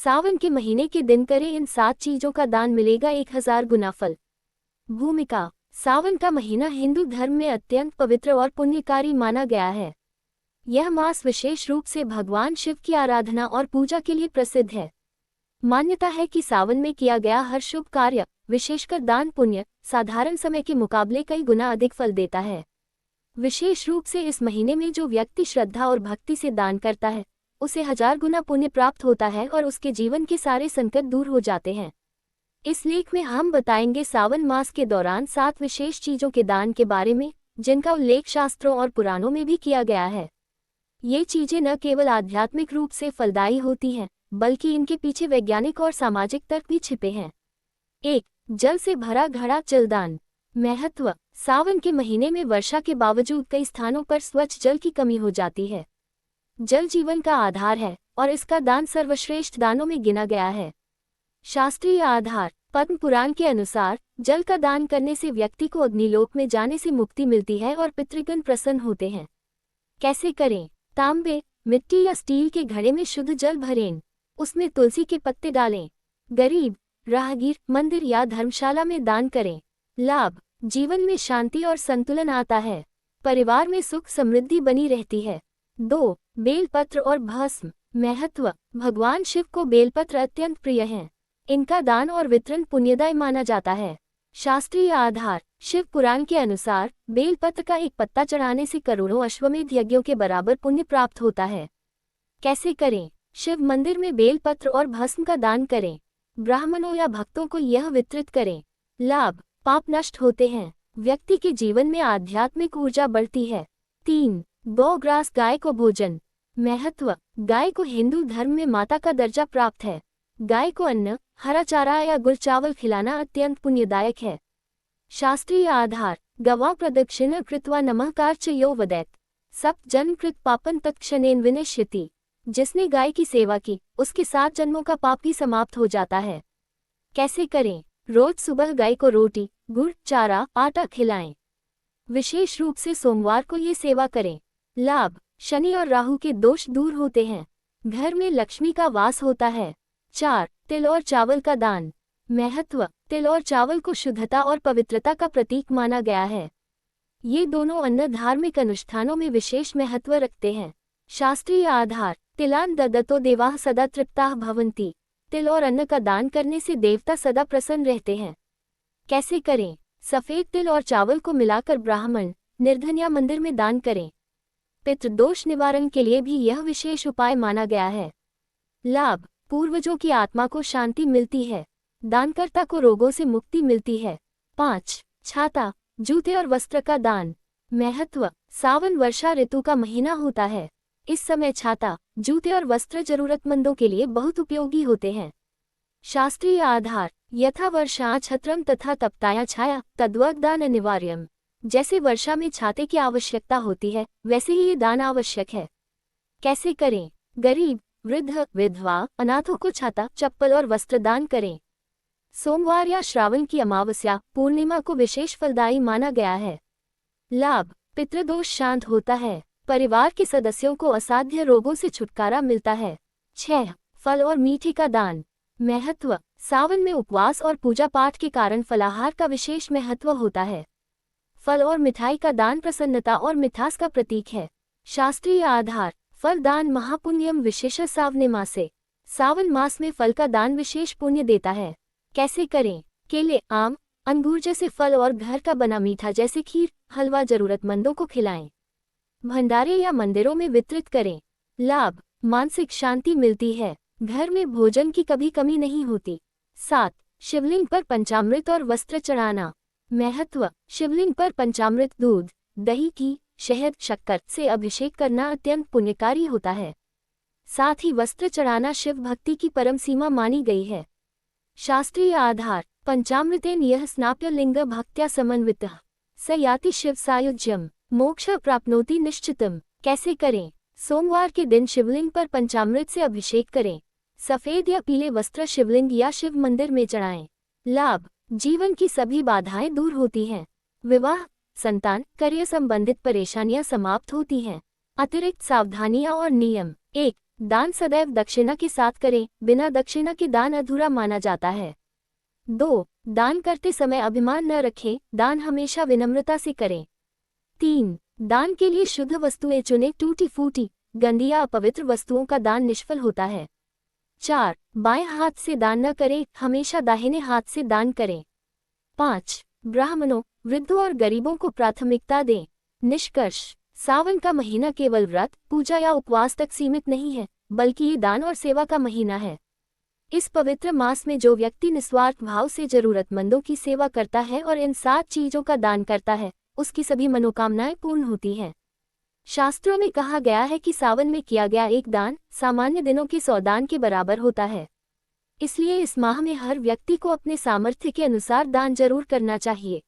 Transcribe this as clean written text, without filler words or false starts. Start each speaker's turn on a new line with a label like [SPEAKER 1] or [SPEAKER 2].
[SPEAKER 1] सावन के महीने के दिन करें इन 7 चीजों का दान, मिलेगा 1000 गुना फल। भूमिका। सावन का महीना हिंदू धर्म में अत्यंत पवित्र और पुण्यकारी माना गया है। यह मास विशेष रूप से भगवान शिव की आराधना और पूजा के लिए प्रसिद्ध है। मान्यता है कि सावन में किया गया हर शुभ कार्य, विशेषकर दान पुण्य, साधारण समय के मुकाबले कई गुना अधिक फल देता है। विशेष रूप से इस महीने में जो व्यक्ति श्रद्धा और भक्ति से दान करता है, उसे 1000 गुना पुण्य प्राप्त होता है और उसके जीवन के सारे संकट दूर हो जाते हैं। इस लेख में हम बताएंगे सावन मास के दौरान 7 विशेष चीजों के दान के बारे में, जिनका उल्लेख शास्त्रों और पुराणों में भी किया गया है। ये चीजें न केवल आध्यात्मिक रूप से फलदायी होती हैं, बल्कि इनके पीछे वैज्ञानिक और सामाजिक तर्क भी छिपे हैं। 1. जल से भरा घड़ा जलदान। महत्व। सावन के महीने में वर्षा के बावजूद कई स्थानों पर स्वच्छ जल की कमी हो जाती है। जल जीवन का आधार है और इसका दान सर्वश्रेष्ठ दानों में गिना गया है। शास्त्रीय आधार। पद्म पुराण के अनुसार जल का दान करने से व्यक्ति को अग्निलोक में जाने से मुक्ति मिलती है और पितृगण प्रसन्न होते हैं। कैसे करें? तांबे, मिट्टी या स्टील के घड़े में शुद्ध जल भरें। उसमें तुलसी के पत्ते डालें। गरीब, राहगीर, मंदिर या धर्मशाला में दान करें। लाभ। जीवन में शांति और संतुलन आता है। परिवार में सुख समृद्धि बनी रहती है। 2. बेलपत्र और भस्म। महत्व। भगवान शिव को बेलपत्र अत्यंत प्रिय हैं। इनका दान और वितरण पुण्यदायी माना जाता है। शास्त्रीय आधार। शिव पुराण के अनुसार बेलपत्र का एक पत्ता चढ़ाने से करोड़ों अश्वमेध यज्ञों के बराबर पुण्य प्राप्त होता है। कैसे करें? शिव मंदिर में बेलपत्र और भस्म का दान करें। ब्राह्मणों या भक्तों को यह वितरित करें। लाभ। पाप नष्ट होते हैं। व्यक्ति के जीवन में आध्यात्मिक ऊर्जा बढ़ती है। 3. गौग्रास, गाय को भोजन। महत्व। गाय को हिंदू धर्म में माता का दर्जा प्राप्त है। गाय को अन्न, हरा चारा या गुड़ चावल खिलाना अत्यंत पुण्यदायक है। शास्त्रीय आधार। गवां प्रदक्षिण कृत्वा नमः कार्च यो वदैत सप्त जन्म कृत पापन तत्क्षणेन विनश्यति। जिसने गाय की सेवा की, उसके 7 जन्मों का पाप भी समाप्त हो जाता है। कैसे करें? रोज सुबह गाय को रोटी, गुड़, चारा, आटा खिलाएं। विशेष रूप से सोमवार को ये सेवा करें। लाभ। शनि और राहु के दोष दूर होते हैं। घर में लक्ष्मी का वास होता है। 4. तिल और चावल का दान। महत्व। तिल और चावल को शुद्धता और पवित्रता का प्रतीक माना गया है। ये दोनों अन्न धार्मिक अनुष्ठानों में विशेष महत्व रखते हैं। शास्त्रीय आधार। तिलान ददतो देवाः सदा तृप्ताः भवन्ति। तिल और अन्न का दान करने से देवता सदा प्रसन्न रहते हैं। कैसे करें? सफेद तिल और चावल को मिलाकर ब्राह्मण, निर्धन या मंदिर में दान करें। पितृदोष निवारण के लिए भी यह विशेष उपाय माना गया है। लाभ। पूर्वजों की आत्मा को शांति मिलती है। दानकर्ता को रोगों से मुक्ति मिलती है। 5. छाता, जूते और वस्त्र का दान। महत्व। सावन वर्षा ऋतु का महीना होता है। इस समय छाता, जूते और वस्त्र जरूरतमंदों के लिए बहुत उपयोगी होते हैं। शास्त्रीय आधार। यथा वर्षा छत्रम तथा तप्ताया छाया तद्वत् दान अनिवार्यम। जैसे वर्षा में छाते की आवश्यकता होती है, वैसे ही ये दान आवश्यक है। कैसे करें? गरीब, वृद्ध, विधवा, अनाथों को छाता, चप्पल और वस्त्र दान करें। सोमवार या श्रावण की अमावस्या, पूर्णिमा को विशेष फलदायी माना गया है। लाभ। पितृदोष शांत होता है। परिवार के सदस्यों को असाध्य रोगों से छुटकारा मिलता है। 6. फल और मीठे का दान। महत्व। सावन में उपवास और पूजा पाठ के कारण फलाहार का विशेष महत्व होता है। फल और मिठाई का दान प्रसन्नता और मिठास का प्रतीक है। शास्त्रीय आधार। फल दान महापुण्यम विशेष सावने मासे। सावन मास में फल का दान विशेष पुण्य देता है। कैसे करें? केले, आम, अंगूर जैसे फल और घर का बना मीठा जैसे खीर, हलवा जरूरतमंदों को खिलाएं। भंडारे या मंदिरों में वितरित करें। लाभ। मानसिक शांति मिलती है। घर में भोजन की कभी कमी नहीं होती। 7. शिवलिंग पर पंचामृत और वस्त्र चढ़ाना। महत्व। शिवलिंग पर पंचामृत, दूध, दही, घी, शहद, शक्कर से अभिषेक करना अत्यंत पुण्यकारी होता है। साथ ही वस्त्र चढ़ाना शिव भक्ति की परम सीमा मानी गई है। शास्त्रीय आधार। पंचामृतेन यह स्नाप्य लिंग भक्त्या समन्वितः स याति शिव सायुज्यम मोक्ष प्राप्नोति निश्चितम। कैसे करें? सोमवार के दिन शिवलिंग पर पंचामृत से अभिषेक करें। सफेद या पीले वस्त्र शिवलिंग या शिव मंदिर में चढ़ाएं। लाभ। जीवन की सभी बाधाएं दूर होती हैं। विवाह, संतान, करियर संबंधित परेशानियां समाप्त होती हैं। अतिरिक्त सावधानियां और नियम। 1. दान सदैव दक्षिणा के साथ करें, बिना दक्षिणा के दान अधूरा माना जाता है। 2. दान करते समय अभिमान न रखें, दान हमेशा विनम्रता से करें। 3. दान के लिए शुद्ध वस्तुएं चुनें, टूटी फूटी, गंदी या अपवित्र वस्तुओं का दान निष्फल होता है। 4. बाएं हाथ से दान न करें, हमेशा दाहिने हाथ से दान करें। 5. ब्राह्मणों, वृद्धों और गरीबों को प्राथमिकता दें। निष्कर्ष, सावन का महीना केवल व्रत, पूजा या उपवास तक सीमित नहीं है, बल्कि ये दान और सेवा का महीना है। इस पवित्र मास में जो व्यक्ति निस्वार्थ भाव से जरूरतमंदों की सेवा करता है और इन 7 चीजों का दान करता है, उसकी सभी मनोकामनाएं पूर्ण होती हैं। शास्त्रों में कहा गया है कि सावन में किया गया एक दान सामान्य दिनों के 100 दान के बराबर होता है। इसलिए इस माह में हर व्यक्ति को अपने सामर्थ्य के अनुसार दान जरूर करना चाहिए।